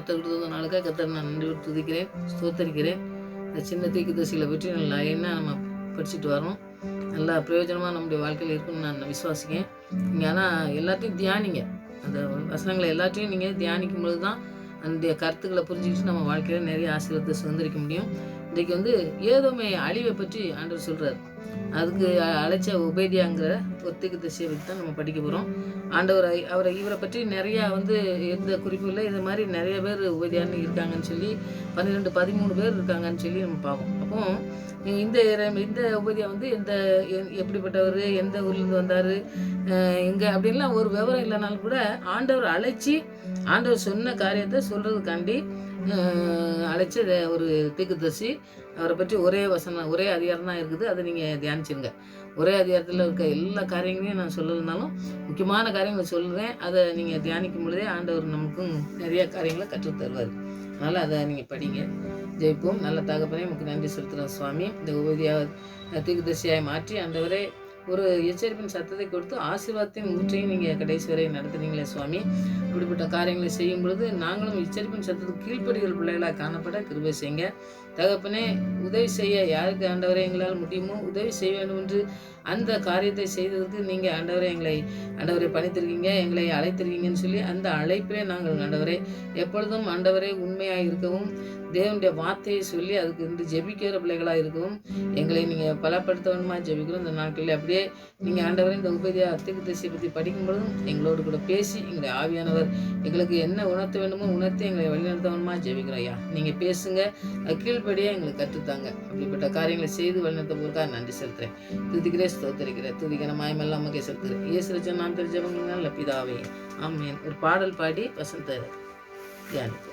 கற்றுக் கொடுத்த நாளுக்காக கர்த்தர் நான் நன்றி துதிக்கிறேன், ஸ்தோத்தரிக்கிறேன். இந்த சின்ன தீர்க்கதரிசிகளை பற்றி நல்லா என்ன நம்ம படிச்சுட்டு வரோம், நல்லா பிரயோஜனமாக நம்முடைய வாழ்க்கையில் இருக்குன்னு நான் விசுவாசிக்கேன். நீங்கள் ஆனால் எல்லாத்தையும் தியானிங்க, அந்த வசனங்களை எல்லாத்தையும் நீங்கள் தியானிக்கும் பொழுது தான் அந்த கருத்துக்களை புரிஞ்சுக்கிட்டு நம்ம வாழ்க்கையில் நிறைய ஆசீர்வாதத்தை சுதந்திரிக்க முடியும். இன்றைக்கு ஏதோமே அழிவை பற்றி ஆண்டவர் சொல்கிறார். அதுக்கு அழைச்ச உபேதியாங்கிற ஒரு தீர்க்கதரிசியை பற்றி தான் நம்ம படிக்க போகிறோம். ஆண்டவர் இவரை பற்றி நிறையா எந்த குறிப்பும் இல்லை. இது மாதிரி நிறைய பேர் உபேதியான்னு இருக்காங்கன்னு சொல்லி 12-13 பேர் இருக்காங்கன்னு சொல்லி நம்ம பார்ப்போம். அப்போ இந்த உபேதியா எப்படிப்பட்டவர், எந்த ஊர்லேருந்து வந்தார், எங்கே அப்படின்லாம் ஒரு விவரம் இல்லைனாலும் கூட ஆண்டவர் அழைச்சி ஆண்டவர் சொன்ன காரியத்தை சொல்கிறதுக்காண்டி அழைச்ச ஒரு தீர்க்கதரிசி. அவரை பற்றி ஒரே அதிகாரம் தான் இருக்குது. அதை நீங்கள் தியானிச்சுங்க. ஒரே அதிகாரத்தில் இருக்க எல்லா காரியங்களையும் நான் சொல்லலைனாலும் முக்கியமான காரியங்களை சொல்கிறேன். அதை நீங்கள் தியானிக்கும் பொழுதே ஆண்டவர் நமக்கும் நிறைய காரியங்களை கற்றுத் தருவார். அதனால் அதை நீங்கள் படிங்க. ஜெயிப்போம். நல்ல தகப்பனே, நமக்கு நன்றி செலுத்துகிறோம் சுவாமி. இந்த உபேதியா தீர்க்கதரிசியாய் மாற்றி ஆண்டவரே ஒரு எச்சரிப்பின் சத்தத்தை கொடுத்து ஆசீர்வாதத்தின் ஊற்றையும் நீங்கள் கடைசி வரை நடத்துனீங்களே சுவாமி. இப்படிப்பட்ட காரியங்களை செய்யும் பொழுது நாங்களும் எச்சரிப்பின் சத்தத்துக்கு கீழ்ப்படுகிற பிள்ளைகளாக காணப்பட கிருபை செய்யுங்க தகப்பனே. உதவி செய்ய யாருக்கு ஆண்டவரை எங்களால் முடியுமோ உதவி செய்ய வேண்டும் என்று அந்த காரியத்தை செய்ததற்கு நீங்கள் ஆண்டவரை பணித்திருக்கீங்க, எங்களை அழைத்திருக்கீங்கன்னு சொல்லி அந்த அழைப்பிலே நாங்கள் ஆண்டவரே எப்பொழுதும் ஆண்டவரை உண்மையாக இருக்கவும், தேவனுடைய வார்த்தையை சொல்லி அதுக்கு ஜெபிக்கிற பிள்ளைகளாக இருக்கவும் எங்களை நீங்கள் பலப்படுத்த வேணுமா ஜெபிக்கிறோம். இந்த நாட்களில் அப்படியே நீங்கள் ஆண்டவரை இந்த உபேதியா தீர்க்கதரிசியை பற்றி படிக்கும்பொழுதும் எங்களோடு கூட பேசி எங்களை ஆவியானவர் எங்களுக்கு என்ன உணர்த்த வேண்டுமோ உணர்த்தி எங்களை வழிநடத்த வேணுமா ஜெபிக்கிறோம். ஐயா நீங்கள் பேசுங்க, கீழ்படியாக எங்களுக்கு கற்றுத்தாங்க. அப்படிப்பட்ட காரியங்களை செய்து வழிநடத்த போகிறக்காக நன்றி செலுத்துகிறேன், துதிக்கிறேன், ஸ்தோத்தரிக்கிறேன். துதிக்கிற மாயமெல்லாம் நமக்கே செலுத்துகிறேன். இயேசு நான் தெரிஞ்சவங்க நல்ல பிதாவே, ஆமென். ஒரு பாடல் பாடி வசந்த தியானிப்போம்.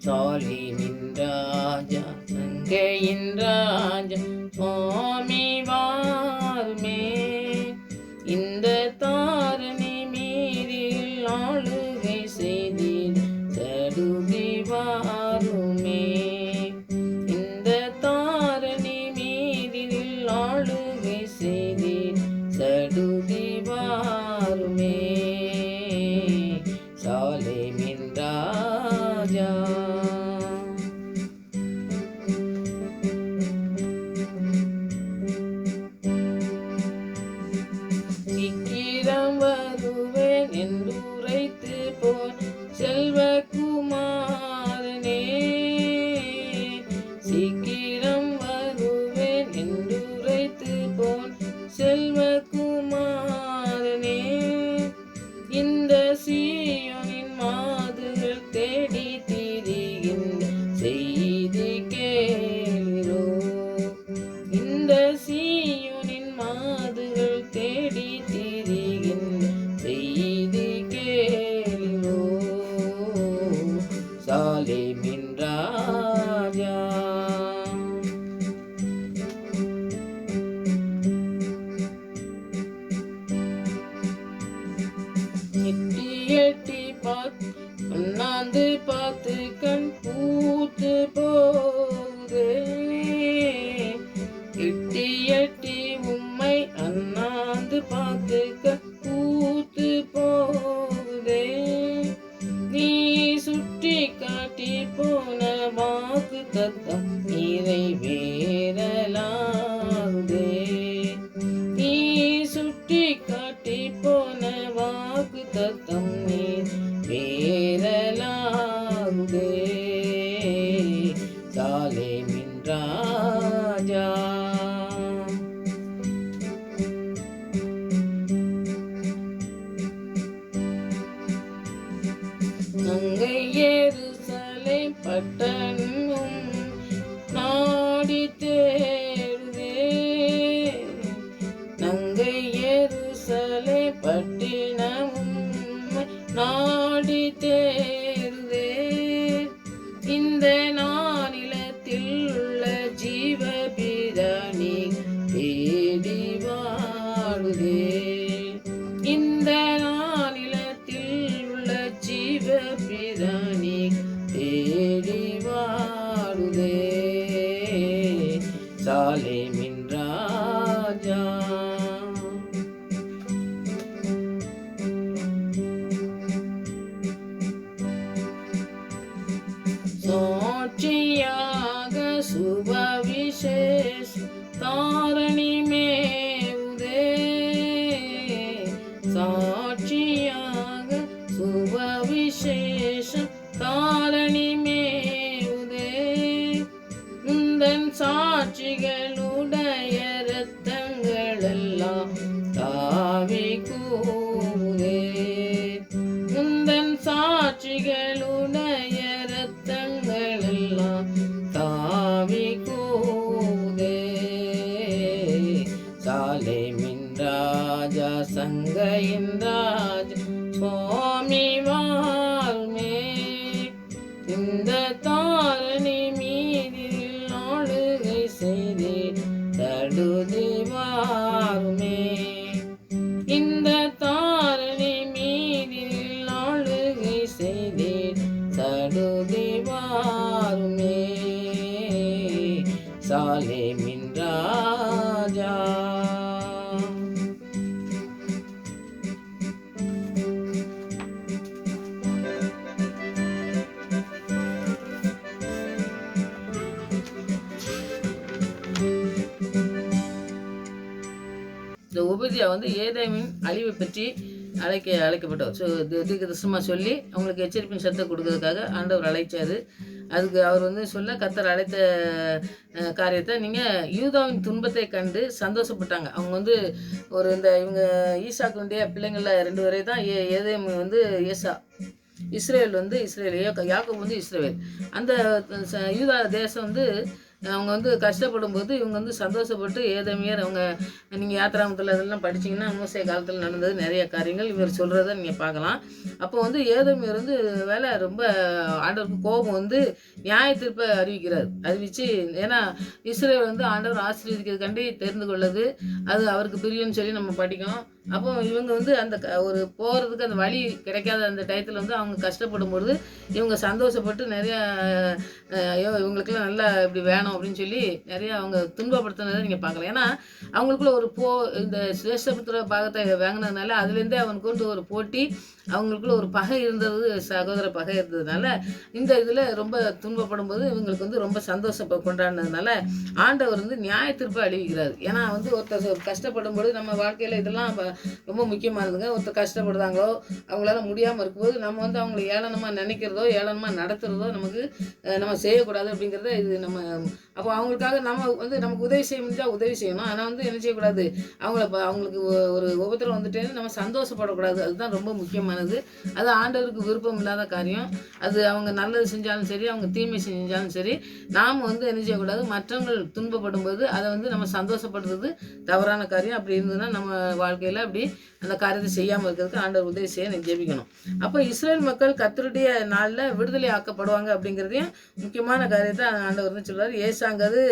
சாலேமின் ராஜா, சங்கையின் ராஜா, சுவாமி வாருமே. இந்த தாரணி மீதில் ஆளுகை செய்தீர் சடுதி வாருமே. இந்த தாரணி மீதில் ஆளுகை செய்தீர் சடுதி வாருமே. சாலேமின் ராஜா, சீக்கிரம் வருவேன் என்றுரைத்து போன் செல்வகுமாரனே. சீக்கிரம் வருவேன் என்றுரைத்து போன் செல்வகுமாரனே. இந்த சீயோனின் மாதுகள் தேடி திரிகின்ற செய்தி கேளீரோ. இந்த சீயோனின் மாதுகள் தேடி திரிகின்ற செய்தி கேளீரோ. சாலேமின் ராஜா, எட்டி பார்த்து பார்த்து கண் பூத்து போகுதே. எட்டி உம்மை அண்ணாந்து பார்த்து கண் பூத்து போகுதே. நீ சுட்டி காட்டி போன வாக்கு தத்தம் நிறைவேறலாகுதே. நீ சுட்டி காட்டி போன வாக்கு தத்தம் நிறைவேறலாகுதே. சாலேமின் ராஜா, நங்கை எருசலேம் பட்டணம் நாடி தேடி சாலேமின் ராஜா. சாட்சியாக சுபவிசேஷ தாரணி மேவுதே, சாட்சியாக சுபவிசேஷ தாரணி மேவுதே, உந்தன் சாட்சிகளுடைய இரத்தங்களெல்லாம் தாவி கூவுதே, உந்தன் சாட்சிகளுடைய இரத்தங்களெல்லாம் தாவி கூவுதே. சாலேமின் ராஜா சங்கையின் ராஜா சுவாமி வாருமே, இந்த தாரணி மீதில் ஆளுகை செய்தே தடுதி வாருமே, இந்த தாரணி மீதில் ஆளுகை செய்தே தடுதி வாருமே. சாலேமின் ராஜா. இந்த உபதியா ஏதேமின் அழிவை பற்றி அழைக்கப்பட்டவர். ஸோ தீர்க்கதரிசனமாக சொல்லி அவங்களுக்கு எச்சரிப்பின் சத்தத்தை கொடுக்கறதுக்காக ஆண்டவர் அழைச்சார். அதுக்கு அவர் சொல்ல கர்த்தர் அழைத்த காரியத்தை நீங்கள் யூதாவின் துன்பத்தை கண்டு சந்தோஷப்பட்டாங்க. அவங்க ஒரு இவங்க ஈசாக்குடைய பிள்ளைங்களில் 2 பேரை தான் ஏதேம் ஏசா, இஸ்ரேல் இஸ்ரேல், யாக்கோபு இஸ்ரேல். அந்த யூதா தேசம் அவங்க கஷ்டப்படும் போது இவங்க சந்தோஷப்பட்டு ஏதேமியர் அவங்க நீங்கள் யாத்திராமத்தில் அதெல்லாம் படிச்சிங்கன்னா மோசே காலத்தில் நடந்தது நிறைய காரியங்கள் இவர் சொல்கிறத நீங்கள் பார்க்கலாம். அப்போ ஏதேமியர் வேலை ரொம்ப ஆண்டவருக்கு கோபம் நியாய தீர்ப்பை அறிவிச்சு, ஏன்னா இஸ்ரேல் ஆண்டவர் ஆசீர்வதிக்கிறதுக்காண்டி தெரிந்து கொள்ளது, அது அவருக்கு பிரியும்னு சொல்லி நம்ம படிக்கோம். அப்போ இவங்க அந்த ஒரு போகிறதுக்கு அந்த வழி கிடைக்காத அந்த டயத்தில் அவங்க கஷ்டப்படும் பொழுது இவங்க சந்தோஷப்பட்டு நிறையா இவங்களுக்கெல்லாம் நல்லா இப்படி வேணும் அப்படின்னு சொல்லி நிறையா அவங்க துன்பப்படுத்தினதை நீங்கள் பார்க்கலாம். ஏன்னா அவங்களுக்குள்ள ஒரு இந்த சிரேஷ்டபுத்திர பாகத்தை வாங்கினதுனால அதுலேருந்தே அவனுக்கு ஒரு போட்டி, அவங்களுக்குள்ள ஒரு பகை இருந்தது, சகோதர பகை இருந்ததுனால இந்த இதில் ரொம்ப துன்பப்படும் போது இவங்களுக்கு ரொம்ப சந்தோஷம் கொண்டாடினதுனால ஆண்டவர் நியாய தீர்ப்பை அழிவிக்கிறார். ஏன்னா ஒருத்தர் கஷ்டப்படும் பொழுது நம்ம வாழ்க்கையில் இதெல்லாம் ரொம்ப முக்கியமானதுங்க. ஒருத்தர் கஷ்டப்படுறாங்களோ அவங்களால முடியாமல் இருக்கும்போது நம்ம அவங்களை ஏளனமாக நினைக்கிறதோ ஏளனமாக நடத்துகிறதோ நம்ம செய்யக்கூடாது அப்படிங்கிறத இது நம்ம. அப்போ அவங்களுக்காக நமக்கு உதவி செய்ய முடிஞ்சால் உதவி செய்யணும். ஆனால் என்ன செய்யக்கூடாது, அவங்களுக்கு ஒரு உபத்திரம் நம்ம சந்தோஷப்படக்கூடாது. அதுதான் ரொம்ப முக்கியமானது. அது ஆண்டவருக்கு விருப்பம் இல்லாத காரியம். அது அவங்க நல்லது செஞ்சாலும் சரி, அவங்க தீமை செஞ்சாலும் சரி, நாம் என்ன செய்யக்கூடாது, மற்றவங்கள் துன்பப்படும் போது அதை நம்ம சந்தோஷப்படுறது தவறான காரியம். அப்படி இருந்ததுன்னா நம்ம வாழ்க்கையில் அப்படி அந்த காரியத்தை செய்யாமல் இருக்கிறதுக்கு ஆண்டவர் உதவி செய்ய ஜெபிக்கணும். அப்போ இஸ்ரேல் மக்கள் கர்த்தருடைய நாளில் விடுதலை ஆக்கப்படுவாங்க அப்படிங்கிறதையும் முக்கியமான காரியத்தை ஆண்டவர் சொல்றாரு. ஏசாங்கிறது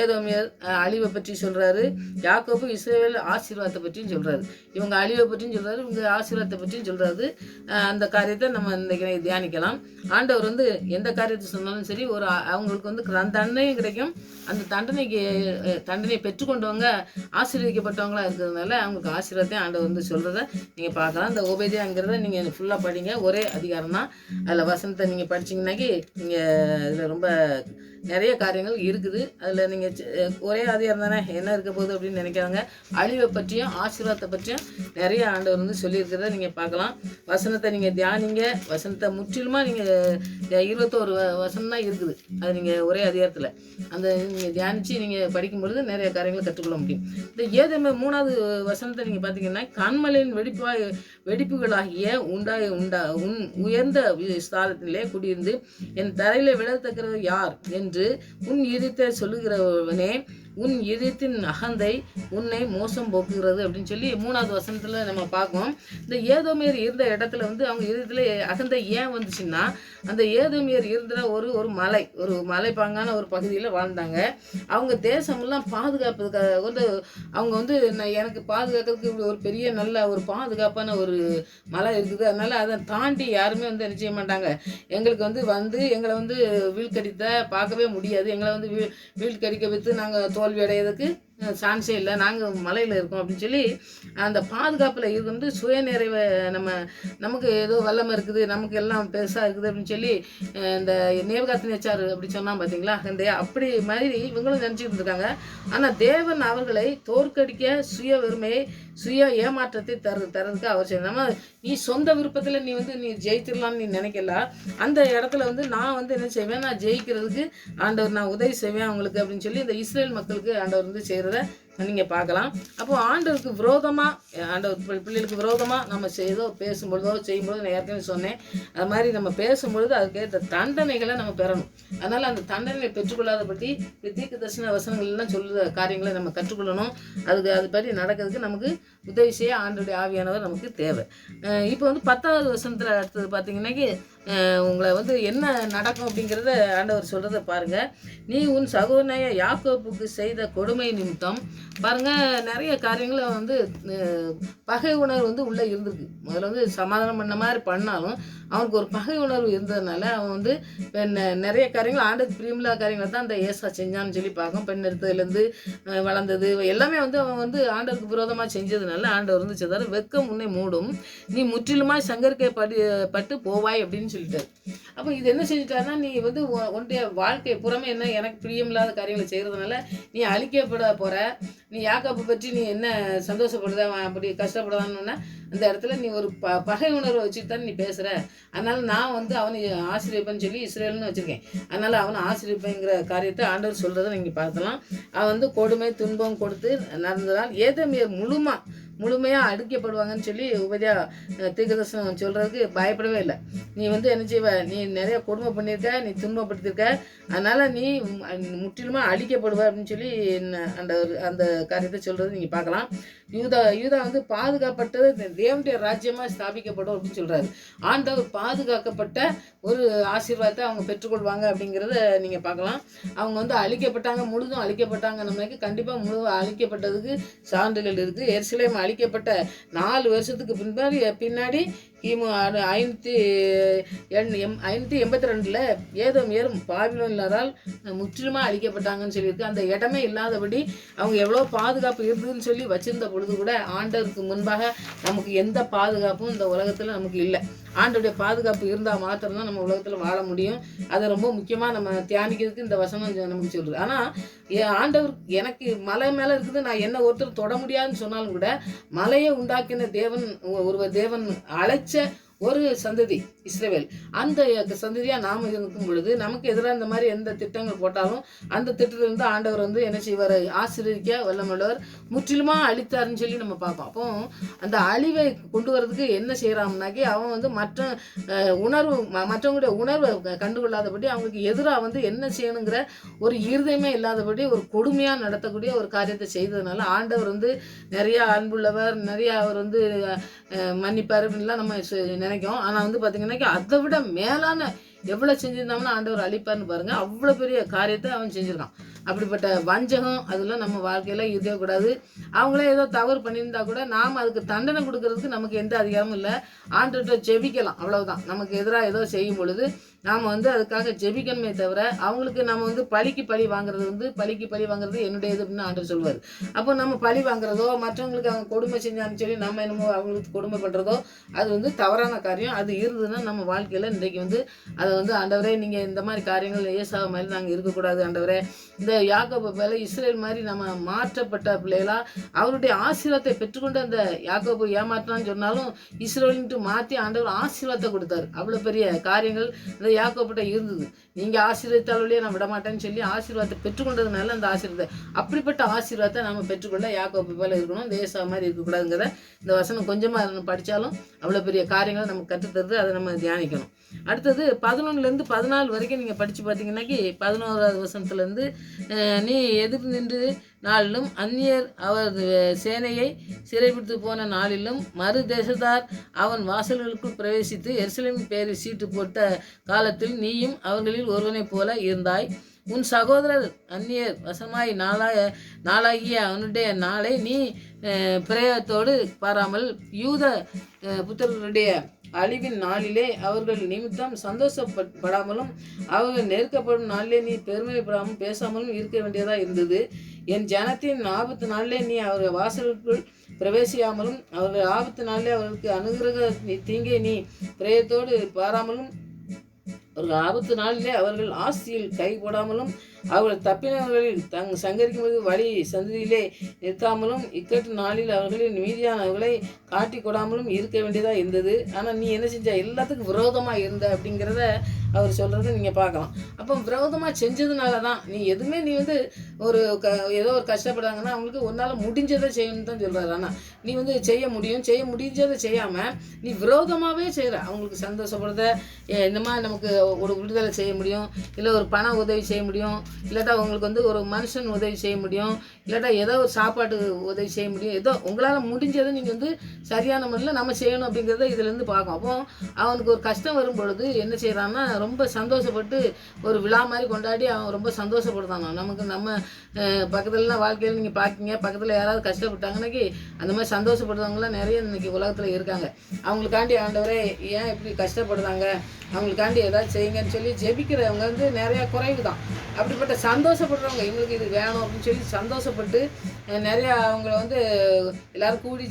ஏதோமியர் அழிவை பற்றி சொல்றாரு, யாக்கோபு இஸ்ரேல் ஆசீர்வாதத்தை பற்றியும் சொல்றாரு. இவங்க அழிவை பற்றியும் சொல்றாரு, இவங்க ஆசீர்வாதத்தை பற்றியும் சொல்றாரு. அந்த காரியத்தை நம்ம இன்னைக்கு தியானிக்கலாம். ஆண்டவர் எந்த காரியத்தை சொன்னாலும் சரி, ஒரு அவங்களுக்கு தண்டனையும் கிடைக்கும். அந்த தண்டனையை பெற்றுக்கொண்டவங்க ஆசீர்வதிக்கப்பட்டவங்களா இருக்கிறதுனால அவங்களுக்கு ஆசீர்வாதத்தையும் ஆண்டவர் சொல்கிறத நீங்கள் பார்க்கலாம். இந்த உபேதியாங்கிறத நீங்கள் ஃபுல்லாக படிங்க. ஒரே அதிகாரம் தான். அதில் வசனத்தை நீங்கள் படிச்சிங்கன்னாக்கி நீங்கள் இதில் ரொம்ப நிறைய காரியங்கள் இருக்குது. அதில் நீங்கள் ஒரே அதிகாரம் தானே என்ன இருக்க போகுது அப்படின்னு நினைக்கிறாங்க. அழிவை பற்றியும் ஆசீர்வாதத்தை பற்றியும் நிறைய ஆண்டவர் சொல்லியிருக்கிறத நீங்கள் பார்க்கலாம். வசனத்தை நீங்கள் தியானிங்க. வசனத்தை முற்றிலுமாக நீங்கள் 21 வசனம் தான் இருக்குது. அது நீங்கள் ஒரே அதிகாரத்தில் அந்த நீங்கள் தியானித்து நீங்கள் படிக்கும் பொழுது நிறைய காரியங்களை கற்றுக்கொள்ள முடியும். இந்த ஏதேமே 3வது வசனத்தை நீங்கள் பார்த்தீங்கன்னா, கண்மலையின் வெடிப்புகளாகிய உயர்ந்த ஸ்தானத்திலே குடியிருந்து என் தரையில விழத்தக்கிறது யார் என்று உன் இதயத்தை சொல்லுகிறவனே, உன் இதயத்தின் அகந்தை உன்னை மோசம் போக்குகிறது அப்படின்னு சொல்லி 3வது வசனத்தில் நம்ம பார்க்கோம். இந்த ஏதோமியர் இருந்த இடத்துல அவங்க இதயத்தில் அகந்தை ஏன் வந்துச்சுன்னா, அந்த ஏதோமியர் இருந்த ஒரு மலைப்பாங்கான ஒரு பகுதியில் வாழ்ந்தாங்க. அவங்க தேசமெல்லாம் பாதுகாப்பதுக்காக அவங்க எனக்கு பாதுகாக்கிறதுக்கு இப்படி ஒரு பெரிய நல்ல ஒரு பாதுகாப்பான ஒரு மலை இருக்குது, அதனால அதை தாண்டி யாருமே என்ன செய்ய மாட்டாங்க. எங்களுக்கு எங்களை வீழ்கடித்த பார்க்கவே முடியாது, எங்களை வீழ்கடிக்க வைத்து நாங்கள் தோல்வி அடையிறதுக்கு சான்ஸே இல்லை, நாங்கள் மலையில் இருக்கோம் அப்படின்னு சொல்லி அந்த பாதுகாப்பில் இருந்து சுயநிறைவை நமக்கு ஏதோ வல்லமை இருக்குது, நமக்கு எல்லாம் பெருசாக இருக்குது அப்படின்னு சொல்லி இந்த நேபுகாத்நேச்சார் அப்படி சொன்னால் பார்த்தீங்களா, இந்த அப்படி மாதிரி இவங்களும் நினச்சிட்டு இருக்காங்க. ஆனால் தேவன் அவர்களை தோற்கடிக்க சுய வெறுமையை சுய ஏமாற்றத்தை தரதுக்கு அவர் செய்ய. நம்ம நீ சொந்த விருப்பத்தில் நீ ஜெயிச்சிடலான்னு நீ நினைக்கல, அந்த இடத்துல நான் என்ன செய்வேன், நான் ஜெயிக்கிறதுக்கு ஆண்டவர் நான் உதவி செய்வேன் அவங்களுக்கு அப்படின்னு சொல்லி இந்த இஸ்ரேல் மக்களுக்கு ஆண்டவர் செய்கிறத நீங்கள் பார்க்கலாம். அப்போது ஆண்டவருக்கு விரோதமாக, ஆண்டவர் பிள்ளைகளுக்கு விரோதமாக நம்ம பேசும்பொழுதோ செய்யும்பொழுது நான் ஏற்கனவே சொன்னேன், அது மாதிரி நம்ம பேசும்பொழுது அதுக்கேற்ற தண்டனைகளை நம்ம பெறணும். அதனால் அந்த தண்டனைகளை பெற்றுக்கொள்ளாத பற்றி தீர்க்க தரிசன வசனங்கள்லாம் சொல்லுற காரியங்களை நம்ம கற்றுக்கொள்ளணும். அதுபடி நடக்கிறதுக்கு நமக்கு உதவி செய்ய ஆண்டவருடைய ஆவியானவர் நமக்கு தேவை. இப்போ 10வது வசனத்தில் அடுத்தது பார்த்தீங்கன்னாக்கி உங்களை என்ன நடக்கும் அப்படிங்கிறத ஆண்டவர் சொல்கிறத பாருங்கள். நீ உன் சகோதரனாய யாக்கோப்புக்கு செய்த கொடுமை நிமித்தம் பாருங்கள், நிறைய காரியங்களை பகை உணர்வு உள்ளே இருந்திருக்கு. முதல்ல சமாதானம் பண்ண மாதிரி பண்ணாலும் அவனுக்கு ஒரு பகை உணர்வு இருந்ததுனால அவன் நிறைய காரியங்கள் ஆண்டுக்கு பிரியமில்லாத காரியங்களை தான் அந்த ஏசா செஞ்சான்னு சொல்லி பார்க்கும். பெண் எடுத்ததுலேருந்து வளர்ந்தது எல்லாமே அவன் ஆண்டவருக்கு விரோதமாக செஞ்சதுனால ஆண்டவர் செய்தார். வெக்கம் உன்னை மூடும், நீ முற்றிலுமாய் சங்கரிக்கை பட்டு போவாய் அப்படின்னு சொல்லிட்டாரு. அப்போ இது என்ன செஞ்சுட்டாருன்னா, நீ உன்னுடைய வாழ்க்கை புறமே என்ன எனக்கு பிரியமில்லாத காரியங்களை செய்கிறதுனால நீ அழிக்கப்பட போகிற. நீ யாக்கோப்பை பற்றி நீ என்ன சந்தோஷப்படுத, அப்படி கஷ்டப்படுதான்னு அந்த இடத்துல நீ ஒரு பகை உணர்வை வச்சுட்டு தான் நீ பேசுகிற. அதனால் நான் அவனை ஆசிரியப்பேன்னு சொல்லி இஸ்ரேல்னு வச்சுருக்கேன். அதனால் அவனை ஆசிரியப்பேங்கிற காரியத்தை ஆண்டவர் சொல்கிறத நீங்கள் பார்த்தலாம். அவன் கொடுமை துன்பம் கொடுத்து நடந்ததால் ஏதோமியர் முழுமையாக அடிக்கப்படுவாங்கன்னு சொல்லி உபதியா தீர்க்கதரிசனம் சொல்கிறதுக்கு பயப்படவே இல்லை. நீ என்ன செய்வ, நீ நிறைய கொடுமை பண்ணியிருக்க, நீ துன்பப்படுத்தியிருக்க, அதனால் நீ முற்றிலுமாக அழிக்கப்படுவ அப்படின்னு சொல்லி அந்த காரியத்தை சொல்கிறது நீங்கள் பார்க்கலாம். யூதா பாதுகாப்பட்டது தேவனுடைய ராஜ்யமாக ஸ்தாபிக்கப்படும் அப்படின்னு சொல்கிறாரு. ஆண்டவர் பாதுகாக்கப்பட்ட ஒரு ஆசீர்வாதத்தை அவங்க பெற்றுக்கொள்வாங்க அப்படிங்கிறத நீங்கள் பார்க்கலாம். அவங்க அழிக்கப்பட்டாங்க, முழுதும் அழிக்கப்பட்டாங்க. நம்மளுக்கு கண்டிப்பாக முழு அழிக்கப்பட்டதுக்கு சான்றுகள் இருக்குது. எருசலேம் அழிக்கப்பட்ட 4 வருஷத்துக்கு பின்னாடி கிமு 582 ஏதோமியர் பாபிலோனியரால் முற்றிலுமாக அழிக்கப்பட்டாங்கன்னு சொல்லியிருக்கு. அந்த இடமே இல்லாதபடி அவங்க எவ்வளோ பாதுகாப்பு இருக்குதுன்னு சொல்லி வச்சிருந்த பொழுது கூட ஆண்டவருக்கு முன்பாக நமக்கு எந்த பாதுகாப்பும் இந்த உலகத்தில் நமக்கு இல்லை. ஆண்டோடைய பாதுகாப்பு இருந்தால் மாத்திரம்தான் நம்ம உலகத்தில் வாழ முடியும். அதை ரொம்ப முக்கியமாக நம்ம தியானிக்கிறதுக்கு இந்த வசனம் நமக்கு சொல்லுது. ஆனால் ஆண்டவர் எனக்கு மலை மேலே இருக்குது, நான் என்ன ஒருத்தர் தொட முடியாதுன்னு சொன்னாலும் கூட மலையை உண்டாக்கின தேவன் அழைச்ச ஒரு சந்ததி இஸ்ரவேல். அந்த சந்ததியாக நாம் இருக்கும் பொழுது நமக்கு எதிராக இந்த மாதிரி எந்த திட்டங்கள் போட்டாலும் அந்த திட்டத்திலிருந்து ஆண்டவர் என்ன செய்வார், ஆசீர்வதிக்க வல்லமுள்ளவர், முற்றிலுமாக அழித்தாருன்னு சொல்லி நம்ம பார்ப்போம். அப்போ அந்த அழிவை கொண்டு வரதுக்கு என்ன செய்கிறான்னாக்கி அவன் மற்றவங்களுடைய உணர்வை கண்டுகொள்ளாதபடி அவங்களுக்கு எதிராக என்ன செய்யணுங்கிற ஒரு இருதயமே இல்லாதபடி ஒரு கொடுமையாக நடத்தக்கூடிய ஒரு காரியத்தை செய்ததுனால ஆண்டவர் நிறைய அன்புள்ளவர், நிறைய அவர் மன்னிப்பார் அப்படின்லாம் நம்ம நினைக்கும். ஆனால் பார்த்தீங்கன்னா அதை விட மேலான எவ்வளோ செஞ்சிருந்தாங்கன்னா ஆண்டவர் அழிப்பார்னு பாருங்கள். அவ்வளோ பெரிய காரியத்தை அவன் செஞ்சுருக்கான். அப்படிப்பட்ட வஞ்சகம் அதெல்லாம் நம்ம வாழ்க்கையில் இருக்கக்கூடாது. அவங்களே ஏதோ தவறு பண்ணியிருந்தா கூட நாம் அதுக்கு தண்டனை கொடுக்கறதுக்கு நமக்கு எந்த அதிகாரமும் இல்லை. ஆண்டவர்கிட்ட ஜெபிக்கலாம், அவ்வளவுதான். நமக்கு எதிராக ஏதோ செய்யும் பொழுது நாம் அதுக்காக ஜெபிக்கணுமே தவிர அவங்களுக்கு நம்ம பழிக்கு பழி வாங்குறது என்னுடையது அப்படின்னு ஆண்டவர் சொல்வார். அப்போ நம்ம பழி வாங்குறதோ மற்றவங்களுக்கு அவங்க கொடுமை செஞ்சான்னு சொல்லி நம்ம என்னமோ அவங்களுக்கு கொடுமை பண்ணுறதோ அது தவறான காரியம். அது இருந்ததுன்னா நம்ம வாழ்க்கையில் இன்றைக்கு அதை ஆண்டவரே நீங்கள் இந்த மாதிரி காரியங்கள் ஏசாவை மாதிரி நாங்கள் இருக்கக்கூடாது ஆண்டவரே, இந்த யாக்கோபு மேலே இஸ்ரேல் மாதிரி நம்ம மாற்றப்பட்ட பிள்ளைகளா அவருடைய ஆசீர்வாதத்தை பெற்றுக்கொண்டு அந்த யாக்கோபு ஏமாற்றான்னு சொன்னாலும் இஸ்ரேல்ன்ட்டு மாற்றி ஆண்டவர் ஆசீர்வாதத்தை கொடுத்தாரு. அவ்வளோ பெரிய காரியங்கள் இந்த யாக்கோபிட்ட இருந்தது. நீங்கள் ஆசீர்வதித்தாலே நான் விடமாட்டேன்னு சொல்லி ஆசீர்வாதத்தை பெற்றுக்கொண்டதுனால அந்த ஆசீர்வாதம் அப்படிப்பட்ட ஆசீர்வாதத்தை நம்ம பெற்றுக்கொள்ள யாக்கோபு போல இருக்கணும், இந்த ஏசாவை மாதிரி இருக்கக்கூடாதுங்கிறத இந்த வசனம் கொஞ்சமாக படித்தாலும் அவ்வளோ பெரிய காரியங்களை நமக்கு கற்றுத்தருது. அதை நம்ம தியானிக்கணும். அடுத்தது 11லேருந்து 14 வரைக்கும் நீங்கள் படித்து பார்த்தீங்கன்னாக்கி 11வது வசனத்துலேருந்து நீ எதிர் நின்று நாளிலும் அந்நியர் அவர் சேனையை சிறைபிடித்து போன நாளிலும் மறு தேசத்தார் அவன் வாசல்களுக்குள் பிரவேசித்து எருசலேமின் பேரில் சீட்டு போட்ட காலத்தில் நீயும் அவர்களில் ஒருவனைப் போல இருந்தாய். உன் சகோதரர் அந்நியர் வசமாய் நாளாகிய அவனுடைய நாளை நீ பிரயத்தோடு பாராமல் யூத புத்திரருடைய அழிவின் நாளிலே அவர்கள் நிமித்தம் சந்தோஷப்படாமலும் அவர்கள் நெருக்கப்படும் நாளிலே நீ பெருமைப்படாமல் பேசாமலும் இருக்க வேண்டியதாக இருந்தது. என் ஜனத்தின் ஆபத்து நாளிலே நீ அவர்கள் வாசலுக்குள் பிரவேசியாமலும் அவர்கள் ஆபத்து நாளிலே அவர்களுக்கு அனுகிரக தீங்கை நீ பிரயத்தோடு பாராமலும் அவர்கள் ஆபத்து நாளிலே அவர்கள் ஆஸ்தியில் கை போடாமலும் அவர்கள் தப்பினவர்களில் சங்கரிக்கும்போது வழி சந்ததியிலே நிற்காமலும் இக்கட்டு நாளில் அவர்களின் மீதியானவர்களை காட்டி கொடாமலும் இருக்க வேண்டியதாக இருந்தது. ஆனால் நீ என்ன செஞ்ச, எல்லாத்துக்கும் விரோதமாக இருந்த அப்படிங்கிறத அவர் சொல்கிறத நீங்கள் பார்க்கலாம். அப்போ விரோதமாக செஞ்சதுனால தான் நீ எதுவுமே நீ வந்து ஒரு ஏதோ ஒரு கஷ்டப்படுறாங்கன்னா அவங்களுக்கு ஒன்றால் முடிஞ்சதை செய்யணும்னு தான் சொல்கிறாரு. ஆனால் நீ வந்து செய்ய முடிஞ்சதை செய்யாமல் நீ விரோதமாகவே செய்கிற. அவங்களுக்கு சந்தோஷப்படுறத இந்த மாதிரி நமக்கு ஒரு விடுதலை செய்ய முடியும், இல்லை ஒரு பண உதவி செய்ய முடியும், இல்லாட்டா உங்களுக்கு வந்து ஒரு மனுஷன் உதவி செய்ய முடியும், இல்லாட்டா ஏதோ ஒரு சாப்பாட்டு உதவி செய்ய முடியும். ஏதோ உங்களால் முடிஞ்சதை நீங்கள் வந்து சரியான முறையில் நம்ம செய்யணும் அப்படிங்கிறத இதுலேருந்து பார்க்கும். அப்போ அவனுக்கு ஒரு கஷ்டம் வரும் பொழுது என்ன செய்கிறான்னா ரொம்ப சந்தோஷப்பட்டு ஒரு விழா மாதிரி கொண்டாடி அவன் ரொம்ப சந்தோஷப்படுத்தானோ. நமக்கு நம்ம பக்கத்துலலாம் வாழ்க்கையில் நீங்கள் பார்க்கிங்க, பக்கத்தில் யாராவது கஷ்டப்பட்டாங்கன்னாக்கி அந்த மாதிரி சந்தோஷப்படுறவங்களாம் நிறைய இன்றைக்கி உலகத்தில் இருக்காங்க. அவங்களுக்காண்டி ஆண்டவரே ஏன் இப்படி கஷ்டப்படுறாங்க, அவங்களுக்காண்டி ஏதாவது செய்யுங்கன்னு சொல்லி ஜெபிக்கிறவங்க வந்து நிறையா குறைவு தான். அப்படிப்பட்ட சந்தோஷப்படுறவங்க இவங்களுக்கு இது வேணும் அப்படின்னு சொல்லி சந்தோஷப்பட்டு நிறையா அவங்கள வந்து எல்லோரும் கூடி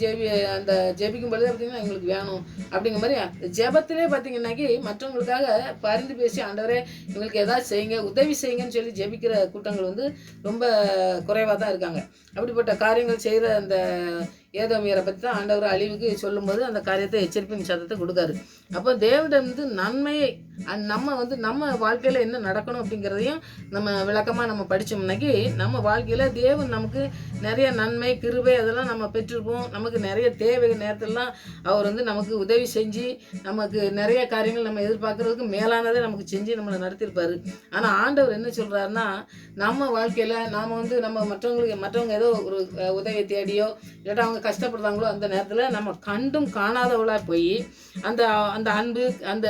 அந்த ஜெபிக்கும் பொழுது பார்த்திங்கன்னா எங்களுக்கு வேணும் அப்படிங்கிற மாதிரி ஜெபத்திலே பார்த்திங்கன்னாக்கி மற்றவங்களுக்காக பரிந்து பேசி ஆண்டவரே இவங்களுக்கு ஏதாவது செய்யுங்க, உதவி செய்யுங்கன்னு சொல்லி ஜெபிக்கிற கூட்டங்கள் வந்து ரொம்ப குறைவாக தான் இருக்காங்க. அப்படிப்பட்ட காரியங்கள் செய்கிற அந்த ஏதோமியரை பற்றி தான் ஆண்டவர் அழிவுக்கு சொல்லும்போது அந்த காரியத்தை எச்சரிப்பின் சத்தத்தை கொடுக்காரு. அப்போ தேவனிடம் வந்து நன்மையை நம்ம வாழ்க்கையில் என்ன நடக்கணும் அப்படிங்கிறதையும் நம்ம விளக்கமாக நம்ம படித்தோம்னாக்கி நம்ம வாழ்க்கையில் தேவன் நமக்கு நிறைய நன்மை கிருபை அதெல்லாம் நம்ம பெற்றிருப்போம். நமக்கு நிறைய தேவை நேரத்திலலாம் அவர் வந்து நமக்கு உதவி செஞ்சு நமக்கு நிறைய காரியங்கள் நம்ம எதிர்பார்க்குறதுக்கு மேலானதை நமக்கு செஞ்சு நம்மளை நடத்தியிருப்பார். ஆனால் ஆண்டவர் என்ன சொல்கிறாருன்னா நம்ம வாழ்க்கையில் நாம் வந்து நம்ம மற்றவங்க ஏதோ ஒரு உதவியை தேடியோ இல்லாட்டா அவங்க கஷ்டப்படுறாங்களோ அந்த நேரத்தில் நம்ம கண்டும் காணாதவளாக போய் அந்த அந்த அன்பு அந்த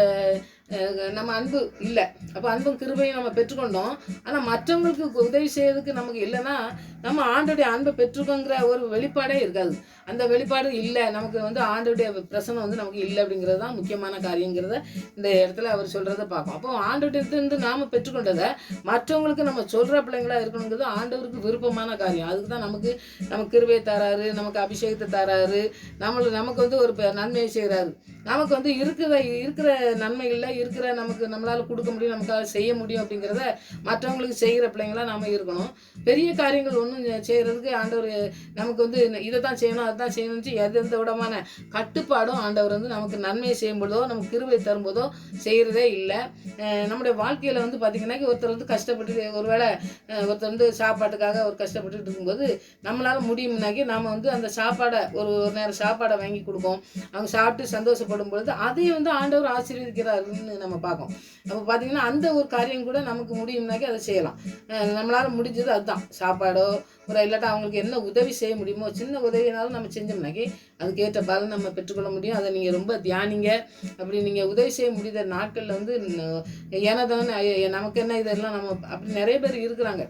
நம்ம அன்பு இல்லை. அப்போ அன்பும் கிருபையும் நம்ம பெற்றுக்கொண்டோம். ஆனால் மற்றவங்களுக்கு உதவி செய்யறதுக்கு நமக்கு இல்லைன்னா நம்ம ஆண்டோடைய அன்பை பெற்றுக்கோங்கிற ஒரு வெளிப்பாடே இருக்காது. அந்த வெளிப்பாடு இல்லை, நமக்கு வந்து ஆண்டோடைய பிரசனம் வந்து நமக்கு இல்லை அப்படிங்கிறது தான் முக்கியமான காரியங்கிறத இந்த இடத்துல அவர் சொல்கிறத பார்ப்போம். அப்போ ஆண்டோட்டிருந்து நாம் பெற்றுக்கொண்டதை மற்றவங்களுக்கு நம்ம சொல்கிற பிள்ளைங்களா இருக்கணுங்கிறது ஆண்டவருக்கு விருப்பமான காரியம். அதுக்கு தான் நமக்கு கிருபையை தராரு, நமக்கு அபிஷேகத்தை தராரு, நமக்கு வந்து ஒரு நன்மையை செய்கிறாரு. நமக்கு வந்து இருக்கிற நன்மைகளில் இருக்கிற நம்மளால் கொடுக்க முடியும், நமக்கால் செய்ய முடியும் அப்படிங்கிறத மற்றவங்களுக்கு செய்கிற பிள்ளைங்களாக நாம் இருக்கணும். பெரிய காரியங்கள் ஒன்றும் செய்கிறதுக்கு ஆண்டவர் நமக்கு வந்து இதை தான் செய்யணும் அதை தான் செய்யணும்னு எந்த விடமான கட்டுப்பாடும் ஆண்டவர் வந்து நமக்கு நன்மையை செய்யும்போதோ நமக்கு கிருபை தரும்போதோ செய்கிறதே இல்லை. நம்முடைய வாழ்க்கையில் வந்து பார்த்திங்கன்னா ஒருத்தர் வந்து கஷ்டப்பட்டு ஒருவேளை ஒருத்தர் வந்து சாப்பாட்டுக்காக ஒரு கஷ்டப்பட்டுட்டு இருக்கும்போது நம்மளால் முடியும்னாக்கி நாம் வந்து அந்த சாப்பாடை ஒரு நேரம் சாப்பாடை வாங்கி கொடுப்போம். அவங்க சாப்பிட்டு சந்தோஷப்படும் பொழுது அதையும் வந்து ஆண்டவர் ஆசீர்வதிக்கிறாருன்னு நம்ம பார்க்கோம். அப்போ பார்த்திங்கன்னா அந்த ஒரு காரியம் கூட நமக்கு முடியும்னாக்கி அதை செய்யலாம். நம்மளால் முடிஞ்சது அதுதான், சாப்பாடோ ஒரு இல்லாட்டா அவங்களுக்கு என்ன உதவி செய்ய முடியுமோ சின்ன உதவினாலும் நம்ம செஞ்சோம்னாக்கி அதுக்கேற்ற பலன் நம்ம பெற்றுக்கொள்ள முடியும். அதை நீங்கள் ரொம்ப தியானிங்க. அப்படி நீங்கள் உதவி செய்ய முடியாத நாட்களில் வந்து ஏனதானே நமக்கு என்ன இதெல்லாம் நம்ம அப்படி நிறைய பேர் இருக்கிறாங்க.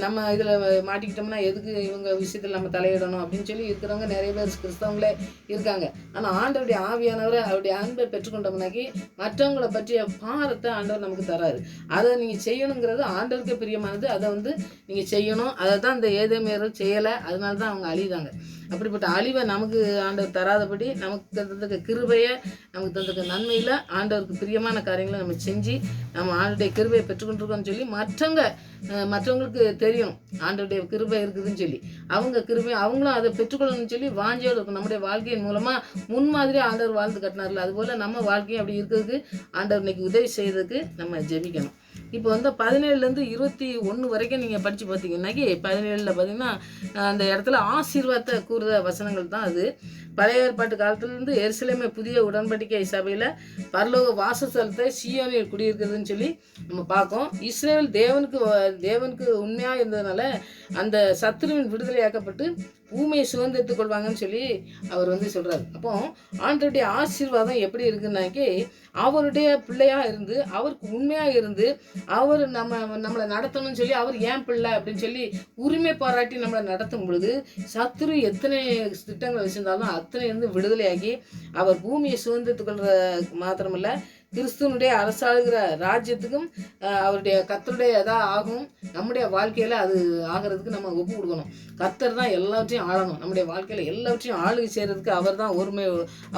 நம்ம இதில் மாட்டிக்கிட்டோம்னா எதுக்கு இவங்க விஷயத்தில் நம்ம தலையிடணும் அப்படின்னு சொல்லி இருக்கிறவங்க நிறைய பேர் கிறிஸ்தவங்களே இருக்காங்க. ஆனால் ஆண்டவருடைய ஆவியானவரை அவருடைய அன்பை பெற்றுக்கொண்டோம்னாக்கி மற்றவங்களை பற்றிய பாரத்தை ஆண்டவர் நமக்கு தராரு. அதை நீங்கள் செய்யணுங்கிறது ஆண்டவருக்கு பிரியமானது. அதை வந்து நீங்கள் செய்யணும். அதை தான் இந்த ஏதேமியர்கள் செய்யலை, அதனால தான் அவங்க அழிதாங்க. அப்படிப்பட்ட அழிவை நமக்கு ஆண்டவர் தராதபடி நமக்கு தந்ததுக்கு கிருபையை நமக்கு தந்ததுக்கு நன்மையில் ஆண்டவருக்கு பிரியமான காரியங்களை நம்ம செஞ்சு நம்ம ஆண்டோடைய கிருபையை பெற்றுக்கொண்டிருக்கோம்னு சொல்லி மற்றவங்களுக்கு தெரியணும் ஆண்டோடைய கிருபை இருக்குதுன்னு சொல்லி அவங்க கிருபை அவங்களும் அதை பெற்றுக்கொள்ளணும்னு சொல்லி வாஞ்சியோடு இருக்கும். நம்முடைய வாழ்க்கையின் மூலமாக முன்மாதிரி ஆண்டவர் வாழ்ந்து கட்டினார்ல, அதுபோல் நம்ம வாழ்க்கையும் அப்படி இருக்கிறதுக்கு ஆண்டவர் இன்னைக்கு உதவி செய்யறதுக்கு நம்ம ஜெபிக்கணும். இப்போ வந்து 17லேருந்து 21 வரைக்கும் நீங்கள் படித்து பார்த்தீங்கன்னாக்கி 17ல் பார்த்தீங்கன்னா அந்த இடத்துல ஆசீர்வாதத்தை கூறுத வசனங்கள் தான் அது. பழைய ஏற்பாட்டு காலத்திலேருந்து எருசலேமை புதிய உடன்படிக்கை சபையில் பரலோக வாசஸ்தலத்தை சீயோனில் குடியிருக்கிறதுன்னு சொல்லி நம்ம பார்க்கோம். இஸ்ரேல் தேவனுக்கு உண்மையாக இருந்ததுனால அந்த சத்துருவின் விடுதலையாக்கப்பட்டு பூமியை சுதந்திரத்துக் கொள்வாங்கன்னு சொல்லி அவர் வந்து சொல்கிறார். அப்போ ஆண்டவருடைய ஆசீர்வாதம் எப்படி இருக்குன்னாக்கி அவருடைய பிள்ளையாக இருந்து அவருக்கு உண்மையாக இருந்து அவர் நம்மளை நடத்தணும்னு சொல்லி அவர் ஏன் பிள்ளை அப்படின்னு சொல்லி உரிமை பாராட்டி நம்மளை நடத்தும் பொழுது சத்துரு எத்தனை திட்டங்கள் வச்சுருந்தாலும் அத்தனை இருந்து விடுதலையாகி அவர் பூமியை சுதந்திரத்துக் கொள்கிற மாத்திரமில்லை கிறிஸ்துவனுடைய அரசாளுகிற ராஜ்யத்துக்கும் அவருடைய கர்த்தருடைய இதாக ஆகும். நம்முடைய வாழ்க்கையில் அது ஆகிறதுக்கு நம்ம ஒப்பு கொடுக்கணும். கர்த்தர் தான் எல்லாவற்றையும் ஆளணும். நம்முடைய வாழ்க்கையில் எல்லாவற்றையும் ஆளுகை செய்கிறதுக்கு அவர் தான்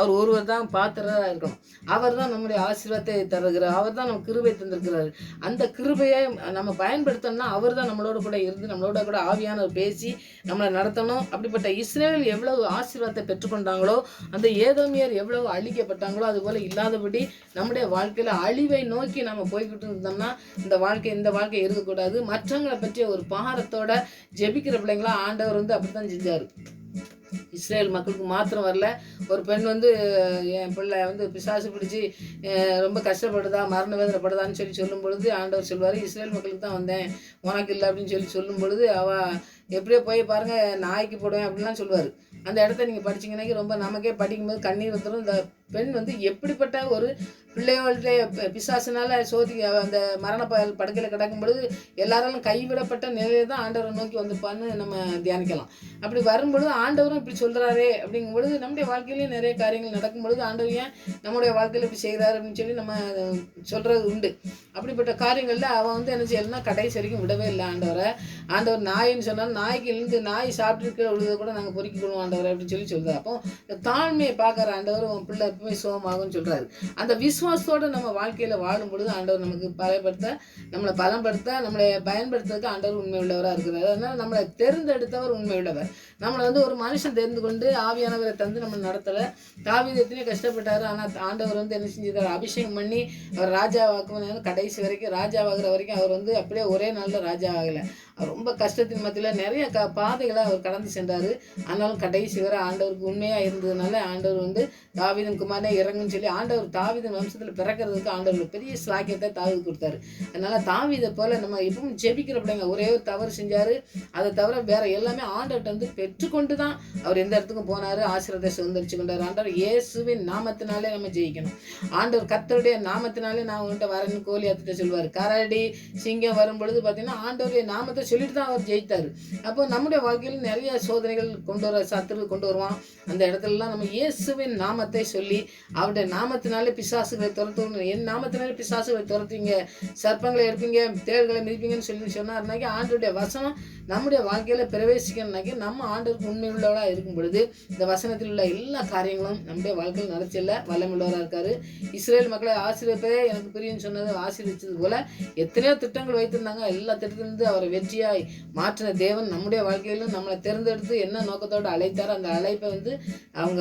அவர் ஒருவர் தான் பாத்திரராக இருக்கணும். அவர் தான் நம்முடைய ஆசீர்வாதத்தை தருகிறார். அவர் தான் நம்ம கிருபை தந்திருக்கிறார். அந்த கிருபையை நம்ம பயன்படுத்தணும்னா அவர் தான் நம்மளோட கூட இருந்து நம்மளோட கூட ஆவியானவர் பேசி நம்மளை நடத்தணும். அப்படிப்பட்ட இஸ்ரேல் எவ்வளவு ஆசீர்வாதத்தை பெற்றுக்கொண்டாங்களோ, அந்த ஏதோமியர் எவ்வளவு அழிக்கப்பட்டாங்களோ, அதுபோல் இல்லாதபடி நம்முடைய வாழ்க்கையில் அழிவை நோக்கி நம்ம போய்கிட்டு இருந்தோம்னா இந்த வாழ்க்கை இருக்கக்கூடாது. மற்றவங்களை பற்றிய ஒரு பாரத்தோட ஜெபிக்கிற பிள்ளைங்களா ஆண்டவர் அப்படித்தான் செஞ்சார். இஸ்ரேல் மக்களுக்கு மாத்திரம் வரல. ஒரு பெண் என் பிள்ளை பிசாசு பிடிச்சி ரொம்ப கஷ்டப்படுதா, மரண வேதனைப்படுதான்னு சொல்லும் பொழுது ஆண்டவர் சொல்வார், இஸ்ரேல் மக்களுக்கு தான் வந்தேன், உனக்கு இல்லை அப்படின்னு சொல்லும் பொழுது அவள் எப்படியோ போய் பாருங்கள், நாய்க்கு போடுவேன் அப்படின்லாம் சொல்லுவார். அந்த இடத்த நீங்கள் படிச்சிங்கன்னா ரொம்ப நமக்கே படிக்கும்போது கண்ணீர் வந்துடும். இந்த பெண் எப்படிப்பட்ட ஒரு பிள்ளைகள்கிட்ட பிசாசினால அந்த மரண படுக்கையில் கிடக்கும் பொழுது எல்லாராலும் கைவிடப்பட்ட நிலையை தான் ஆண்டவரை நோக்கி வந்திருப்பான்னு நம்ம தியானிக்கலாம். அப்படி வரும்பொழுது ஆண்டவரும் இப்படி சொல்கிறாரே அப்படிங்கும் பொழுது நம்முடைய வாழ்க்கையிலேயே நிறைய காரியங்கள் நடக்கும் பொழுது ஆண்டவர் ஏன் நம்முடைய வாழ்க்கையில் இப்படி செய்கிறாரு அப்படின்னு சொல்லி நம்ம சொல்கிறது உண்டு. அப்படிப்பட்ட காரியங்களில் அவன் என்ன செய்யலைன்னா கடைசி வரைக்கும் விடவே இல்லை ஆண்டவரை. ஆண்டவர் நாயின்னு சொன்னாலும் நாய்க்கு இருந்து நாய் சாப்பிட்டு விழுத கூட நாங்கள் பொறுக்கிக்கொள்வோம் ஆண்டவர் அப்படின்னு சொல்லுவார். அப்போ தாழ்மையை பார்க்குற ஆண்டவர் உன் பிள்ளை எப்பவுமே சோகமாகும்னு சொல்கிறாரு. அந்த விசுவாசத்தோடு நம்ம வாழ்க்கையில் வாழும் பொழுது ஆண்டவர் நமக்கு நம்மளை பலப்படுத்த நம்மளை பயன்படுத்துறதுக்கு ஆண்டவர் உண்மை உள்ளவராக இருக்கிறார். அதனால் நம்மளை தேர்ந்தெடுத்தவர் உண்மை உள்ளவர். நம்மளை ஒரு மனுஷன் தெரிந்து கொண்டு ஆவியானவரை தந்து நம்ம நடத்தலை. தாவீது எத்தனையோ கஷ்டப்பட்டார். ஆனால் ஆண்டவர் என்ன செஞ்சிருக்காரு, அபிஷேகம் பண்ணி அவர் ராஜாவாக்குன்னு கடைசி வரைக்கும் ராஜாவாகிற வரைக்கும் அவர் அப்படியே ஒரே நாளில் ராஜா ஆகலை. அவர் ரொம்ப கஷ்டத்தின் மத்தியில் நிறைய பாதைகளை அவர் கடந்து சென்றார். ஆனாலும் கடைசி வரை ஆண்டவருக்கு உண்மையாக இருந்ததுனால ஆண்டவர் தாவீதின் குமாரனே இறங்குன்னு சொல்லி ஆண்டவர் தாவீதின் வம்சத்தில் பிறக்கிறதுக்கு ஆண்டவர் பெரிய ஸ்லாக்கியத்தை தாவீது கொடுத்தாரு. அதனால் தாவீதை போல் நம்ம எப்பவும் ஜெபிக்கிற பிள்ளைங்க ஒரே ஒரு தவறு செஞ்சார். அதை தவிர வேற எல்லாமே ஆண்டவர்கிட்ட பெற்றுக்கொண்டு தான் அவர் எந்த இடத்துக்கும் போனார், ஆசீர்வாதத்தை சுதந்திரிச்சு கொண்டார். ஆண்டவர் இயேசுவின் நாமத்தினாலே நம்ம ஜெயிக்கணும். ஆண்டவர் கர்த்தருடைய நாமத்தினாலே நான் உங்கள்கிட்ட வரேன்னு கோலியாத்திட்ட சொல்லுவார். கரடி சிங்கம் வரும் பொழுது பார்த்தீங்கன்னா ஆண்டவருடைய நாமத்தை சொல்லிட்டு தான் அவர் ஜெயித்தார். அப்போ நம்முடைய வாழ்க்கையில் நிறைய சோதனைகள் சத்துரு கொண்டு வருவான். அந்த இடத்துலலாம் நம்ம இயேசுவின் நாமத்தை சொல்லி அவருடைய நாமத்தினாலே பிசாசுகளை துரத்துவீங்க, என் நாமத்தினாலே பிசாசுகளை துரத்துவீங்க, சர்ப்பங்களை எடுப்பீங்க, தேள்களை மிதிப்பீங்கன்னு சொன்னார்னாக்கி ஆண்டவருடைய வசனம் நம்முடைய வாழ்க்கையில் பிரவேசிக்கணும்னாக்கி நம்ம ஆண்டவருக்கு உண்மை உள்ளவராக இருக்கும் பொழுது இந்த வசனத்தில் உள்ள எல்லா காரியங்களும் நம்முடைய வாழ்க்கையில் நடச்சல வல்லமுள்ளவராக இருக்காரு. இஸ்ரேல் மக்களை ஆசீர்வதிப்பதே எனக்கு பிரியும்னு சொன்னது ஆசீர்வதிச்சது போல எத்தனையோ திட்டங்கள் வைத்திருந்தாங்க. எல்லா திட்டத்திலிருந்து அவரை வெற்றியாய் மாற்றின தேவன் நம்முடைய வாழ்க்கையிலும் நம்மளை தேர்ந்தெடுத்து என்ன நோக்கத்தோடு அழைத்தாரோ அந்த அழைப்பை அவங்க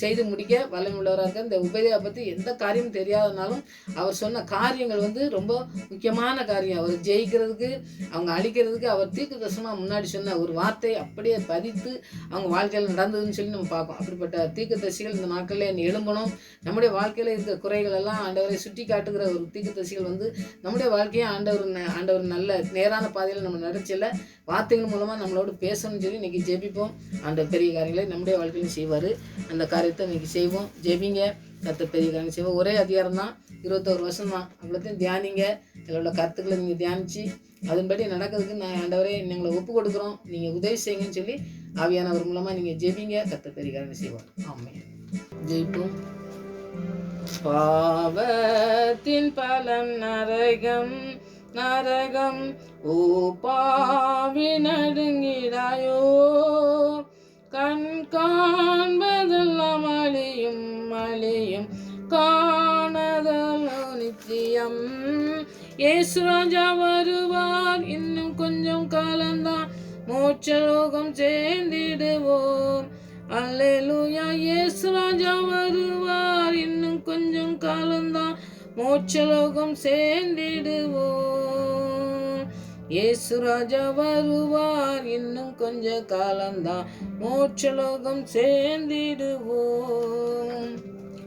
செய்து முடிக்க வல்லமுள்ளவராக இருக்கார். இந்த உபதேயை பற்றி எந்த காரியமும் தெரியாதனாலும் அவர் சொன்ன காரியங்கள் ரொம்ப முக்கியமான காரியம். அவர் ஜெயிக்கிறதுக்கு அவங்க அழிக்கிறதுக்கு அவர் தீர்க்கதரிசனமாக முன்னாடி சொன்ன ஒரு வார்த்தை அப்படியே பதித்து அவங்க வாழ்க்கையில் நடந்ததுன்னு சொல்லி நம்ம பார்ப்போம். அப்படிப்பட்ட தீர்க்கதரிசிகள் இந்த நாட்களில் எழும்பணும். நம்முடைய வாழ்க்கையில் இருக்கிற குறைகள் எல்லாம் ஆண்டவரை சுட்டி காட்டுகிற ஒரு தீர்க்கதரிசிகள் நம்முடைய வாழ்க்கையை ஆண்டவர் நல்ல நேரான பாதையில் நம்ம நடச்சல வார்த்தைகள் மூலமாக நம்மளோட பேசணும்னு சொல்லி இன்றைக்கி ஜெபிப்போம். அந்த பெரிய காரியங்களை நம்முடைய வாழ்க்கையிலும் செய்வார். அந்த காரியத்தை இன்றைக்கி செய்வோம். ஜெபிங்க, கர்த்தர் பெரிய காரியம் செய்வோம். ஒரே அதிகாரம் தான், 21 வருஷம் தான். அவ்வளோத்தையும் தியானிங்க. இதோட கருத்துக்களை நீங்கள் தியானித்து அதன்படி நடக்கிறதுக்கு நான் ஆண்டவரே எங்களை ஒப்பு கொடுக்குறோம், நீங்கள் உதவி செய்யுங்கன்னு சொல்லி ஆவியானவர் மூலமாக நீங்கள் ஜெபிங்க. கர்த்தர் பெரிய காரியம் செய்வார். ஆமென். ஜெயிப்போம். பாவத்தின் பலம் நரகம் நரகம், ஓ பாவி நடுங்கிடாயோ, கண் காண்பதெல்லாம் அழியும் அழியும், காணதலோ நித்தியம். இயேசு ராஜா வருவார், இன்னும் கொஞ்சம் காலம்தான், மோட்சலோகம் சேர்ந்திடுவோம். அல்லேலூயா. இயேசு ராஜா வருவார், இன்னும் கொஞ்சம் காலம்தான், மோட்சலோகம் சேர்ந்திடுவோம். இயேசு ராஜா வருவார், இன்னும் கொஞ்ச காலம்தான், மோட்சலோகம் சேர்ந்திடுவோம்.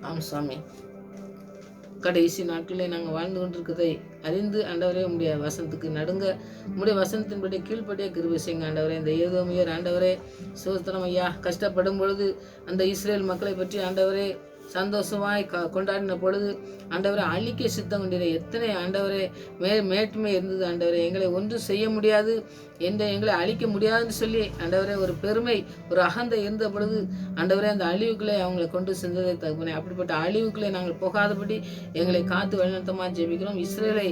ஆம் சாமி, கடைசி நாட்களில் நாங்கள் வாழ்ந்து கொண்டிருக்கிறதை அறிந்து ஆண்டவரே உம்முடைய வசனத்துக்கு நடுங்க, உம்முடைய வசனத்தின்படி கீழ்ப்படியாக கிருபை செய்யுங்க ஆண்டவரே. இந்த ஏதோமியர் ஆண்டவரே சோஸ்திரம் ஐயா கஷ்டப்படும் பொழுது அந்த இஸ்ரேல் மக்களை பற்றி ஆண்டவரே சந்தோஷமாய் கொண்டாடின பொழுது ஆண்டவரை அழிக்க சித்தம் கொண்டிருந்த எத்தனை ஆண்டவரே மேட்டுமை இருந்தது ஆண்டவரே. எங்களை ஒன்றும் செய்ய முடியாது, எங்களை அழிக்க முடியாதுன்னு சொல்லி ஆண்டவரே ஒரு பெருமை, ஒரு அகந்தை இருந்த பொழுது ஆண்டவரே அந்த அழிவுக்குள்ளே அவங்களை கொண்டு சென்றதை தகப்பனே, அப்படிப்பட்ட அழிவுக்குள்ளே நாங்கள் போகாதபடி எங்களை காத்து வழிநடத்தமாக ஜெபிக்கிறோம். இஸ்ரவேலை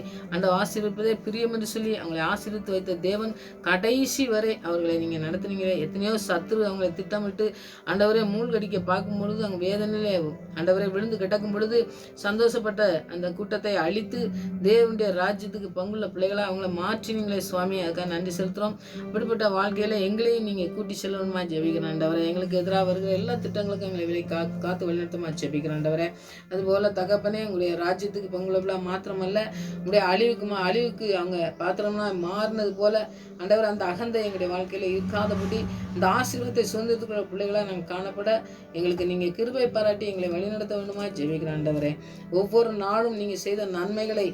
ஆசீர்வதிப்பதே பிரியம் என்று சொல்லி அவங்களை ஆசீர்வித்து வைத்த தேவன் கடைசி வரை அவர்களை நீங்கள் நடத்துனீங்களே. எத்தனையோ சத்துரு அவங்களை திட்டமிட்டு ஆண்டவரே மூழ்கடிக்க பார்க்கும் பொழுது அவங்க வேதனையிலே ஆண்டவரை விழுந்து கிடக்கும் பொழுது சந்தோஷப்பட்ட அந்த கூட்டத்தை அழித்து தேவனுடைய ராஜ்யத்துக்கு பங்குள்ள பிள்ளைகளாக அவங்கள மாற்றினீங்களே சுவாமி. அதுக்காக நன்றி செலுத்துகிறோம். அப்படிப்பட்ட வாழ்க்கையில் எங்களையும் நீங்கள் கூட்டி செல்லணுமா ஜெபிக்கிறேன் ஆண்டவரே. எங்களுக்கு எதிராக வருகிற எல்லா திட்டங்களுக்கும் எங்களை காத்து வழிநடத்தமா ஜெபிக்கிறேன் ஆண்டவரே. அதுபோல் தகப்பனே உங்களுடைய ராஜ்யத்துக்கு பங்குள்ள மாத்திரமல்ல உங்களுடைய அழிவுக்கு அவங்க பாத்திரம்னா மாறினது போல ஆண்டவர் அந்த அகந்தை எங்களுடைய வாழ்க்கையில் இருக்காதபடி இந்த ஆசீர்வாதத்தை சுதந்திரத்துக்குள்ள பிள்ளைகளாக நாங்கள் காணப்பட எங்களுக்கு நீங்கள் கிருபை பாராட்டி எங்களை வழிநடத்த வேண்டுமா ஜெபிக்கிறேன் ஆண்டவரே. ஒவ்வொரு நாளும் நீங்கள் செய்த நன்மைகளை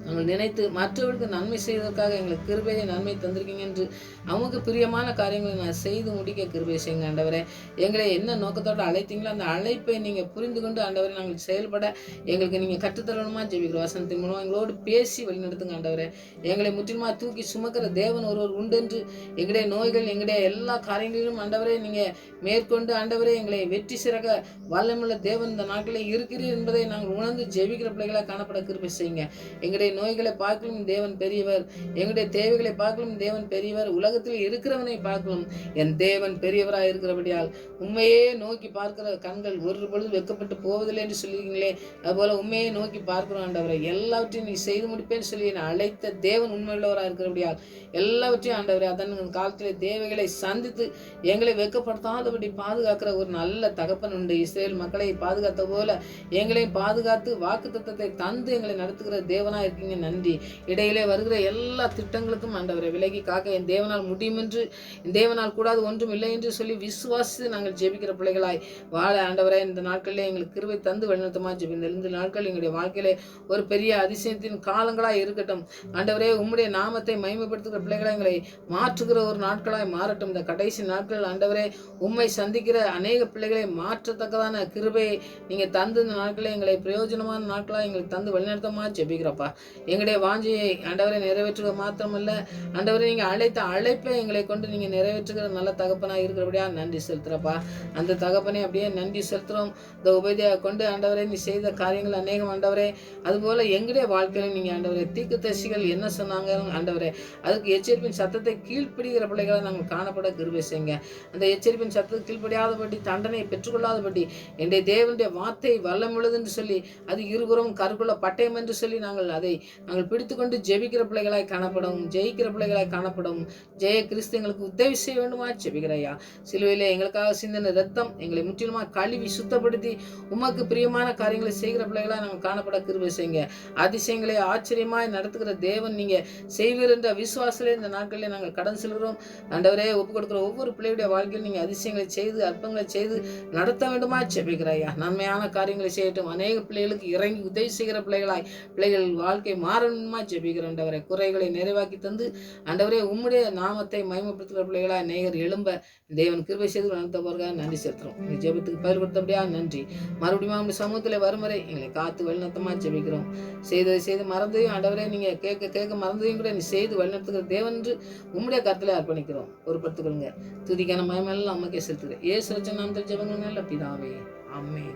நாங்கள் நினைத்து மற்றவர்களுக்கு நன்மை செய்வதற்காக எங்களுக்கு கிருபையை நன்மை தந்திருக்கீங்க என்று அவங்க பிரியமான காரியங்களை நான் செய்து முடிக்க கிருபை செய்யுங்க ஆண்டவரே. எங்களை என்ன நோக்கத்தோடு அழைத்தீங்களோ அந்த அழைப்பை நீங்கள் புரிந்து கொண்டு ஆண்டவரை நாங்கள் செயல்பட எங்களுக்கு நீங்கள் கற்றுத்தரணுமா ஜெபிக்கிறோம். வசனத்தின் மூலம் எங்களோடு பேசி வழிநடத்துங்க ஆண்டவரே. எங்களை முற்றிலுமா தூக்கி சுமக்கிற தேவன் ஒருவர் உண்டென்று எங்களுடைய நோய்கள் எங்களுடைய எல்லா காரியங்களிலும் ஆண்டவரே நீங்கள் மேற்கொண்டு ஆண்டவரே எங்களை வெற்றி சிறக்க வல்லமுள்ள தேவன் இந்த நாட்களில் இருக்கிறீர் என்பதை நாங்கள் உணர்ந்து ஜெபிக்கிற பிள்ளைகளாக காணப்பட கிருபை செய்யுங்க. எங்களுடைய நோய்களை பார்க்கலும் தேவன் பெரியவர், எங்களுடைய தேவைகளை பார்க்கலும் தேவன் பெரியவர், உலகத்தில் இருக்கிறவனை பார்க்கலும் என் தேவன் பெரியவராக இருக்கிறபடியால் உண்மையே நோக்கி பார்க்கிற கண்கள் ஒரு பொழுது வெட்கப்பட்டு போவதில்லை என்று சொல்லியிருக்கீங்களே. அதுபோல உண்மையை நோக்கி பார்க்கிறோம் ஆண்டவரை. எல்லாவற்றையும் நீ செய்து முடிப்பேன்னு சொல்லி அழைத்த தேவன் உண்மையுள்ளவராக இருக்கிறபடியால் எல்லாவற்றையும் ஆண்டவரை அதன் காலத்தில் தேவைகளை சந்தித்து எங்களை வெட்கப்படுத்தாதபடி பாதுகாக்கிற ஒரு நல்ல தகப்பன் உண்டு. இஸ்ரேல் மக்களை பாதுகாத்த போல எங்களையும் பாதுகாத்து வாக்குத்தத்தத்தை தந்து எங்களை நடத்துகிற தேவனாக இருக்கீங்க. நன்றி. இடையிலே வருகிற எல்லா திட்டங்களுக்கும் ஆண்டவரை விலகி காக்க என் தேவனால் முடியும் என்று, என் தேவனால் கூடாது ஒன்றும் இல்லை என்று சொல்லி விசுவாசித்து நாங்கள் ஜெபிக்கிற பிள்ளைகளாய் வாழ ஆண்டவரை இந்த நாட்களில் எங்களுக்கு கிருபை தந்து வழிநடத்தமா ஜெபிங்க. இந்த நாட்கள் எங்களுடைய வாழ்க்கையிலே ஒரு பெரிய அதிசயத்தின் காலங்களாய் இருக்கட்டும் ஆண்டவரே. உம்முடைய நாமத்தை மகிமைப்படுத்துகிற பிள்ளைகளை எங்களை மாற்றுகிற ஒரு நாட்களாய் மாறட்டும். இந்த கடைசி நாட்கள் ஆண்டவரே உம்மை சந்திக்கிற அநேக பிள்ளைகளை மாற்றத்தக்கதான கிருபையை நீங்கள் தந்து இந்த நாட்களில் எங்களை பிரயோஜனமான நாட்களாக எங்களுக்கு தந்து வழிநடத்தமா ஜெபிக்கிறப்பா. எங்களுடைய வாஞ்சியை ஆண்டவரை நிறைவேற்றுக மாத்திரமல்ல ஆண்டவரை நீங்கள் அழைத்த அழைப்பை எங்களை கொண்டு நீங்கள் நிறைவேற்றுகிற நல்ல தகப்பனாக இருக்கிறபடியா நன்றி செலுத்துகிறப்பா. அந்த தகப்பனை அப்படியே நன்றி செலுத்துகிறோம். இந்த உபதியாக கொண்டு ஆண்டவரை நீ செய்த காரியங்கள் அநேகம் ஆண்டவரே. அதுபோல் எங்களுடைய வாழ்க்கையில் நீங்கள் ஆண்டவரை தீர்க்கதரிசிகள் என்ன சொன்னாங்க ஆண்டவரே அதுக்கு எச்சரிப்பின் சத்தத்தை கீழ்ப்பிடிக்கிற பிள்ளைகளை நாங்கள் காணப்பட கிருபை செய்யுங்க. அந்த எச்சரிப்பின் சத்தத்தை கீழ்ப்படியாதபடி தண்டனை பெற்றுக்கொள்ளாதபடி என்னுடைய தேவனுடைய வார்த்தை வல்லமுள்ளது என்று சொல்லி அது இருபுறம் கருக்குள்ள பட்டயம் என்று சொல்லி அதை நாங்கள் பிடித்துக்கொண்டு ஜெபிக்கிற பிள்ளைகளாய் காணப்படும், ஜெயிக்கிற பிள்ளைகளாய் காணப்படும். ஜெய கிறிஸ்து எங்களுக்கு உதவி செய்ய வேண்டுமா ஜெபிக்கிறையா. சிலுவையிலே எங்களுக்காக சிந்தின ரத்தம் எங்களை முற்றிலுமாக கழுவி சுத்தப்படுத்தி உமக்கு பிரியமான காரியங்களை செய்கிற பிள்ளைகளாய் நாங்கள் காணப்பட கிருபை செய்யுங்க. அதிசயங்களை ஆச்சரியமாய் நடத்துகிற தேவன் நீங்க செய்வீர் என்ற விசுவாசத்திலே இந்த நாட்களிலே நாங்கள் கடன் செல்கிறோம் ஆண்டவரே. ஒப்பு கொடுக்கிற ஒவ்வொரு பிள்ளையுடைய வாழ்க்கையில் நீங்க அதிசயங்களை செய்து அற்பங்களை செய்து நடத்த வேண்டுமா ஜெபிக்கிறையா. நன்மையான காரியங்களை செய்யட்டும். அநேக பிள்ளைகளுக்கு இறங்கி உதவி செய்கிற பிள்ளைகள் வாழ்க்கை மாறணுமா ஜெபிக்கிற ஆண்டவரை. குறைகளை நிறைவாக்கி தந்து ஆண்டவரே உம்முடைய நாமத்தை மகிமைப்படுத்துகிற பிள்ளைகளா நேயர் எழும்ப தேவன் கிருபை செய்து நடத்தவர்கள் நன்றி செலுத்துறோம். நீ ஜெபத்துக்கு பயிர் கொடுத்தபடியா நன்றி. மறுபடியும் அவங்க சமூகத்தில் வரும் வரை எங்களை காத்து வழிநடத்தமா ஜெபிக்கிறோம். செய்து மறந்தையும் ஆண்டவரே நீங்க கேட்க மறந்ததையும் கூட நீ செய்து வழிநடத்துகிற தேவன் என்று உம்முடைய கருத்துல அர்ப்பணிக்கிறோம். பொறுப்படுத்திக் கொள்ளுங்க. துதிக்கான மயமெல்லாம் அம்மக்கே செலுத்துகிறேன். ஏசு நாமத்தில் ஜெபங்கள் நல்ல பிதாவே. ஆமென்.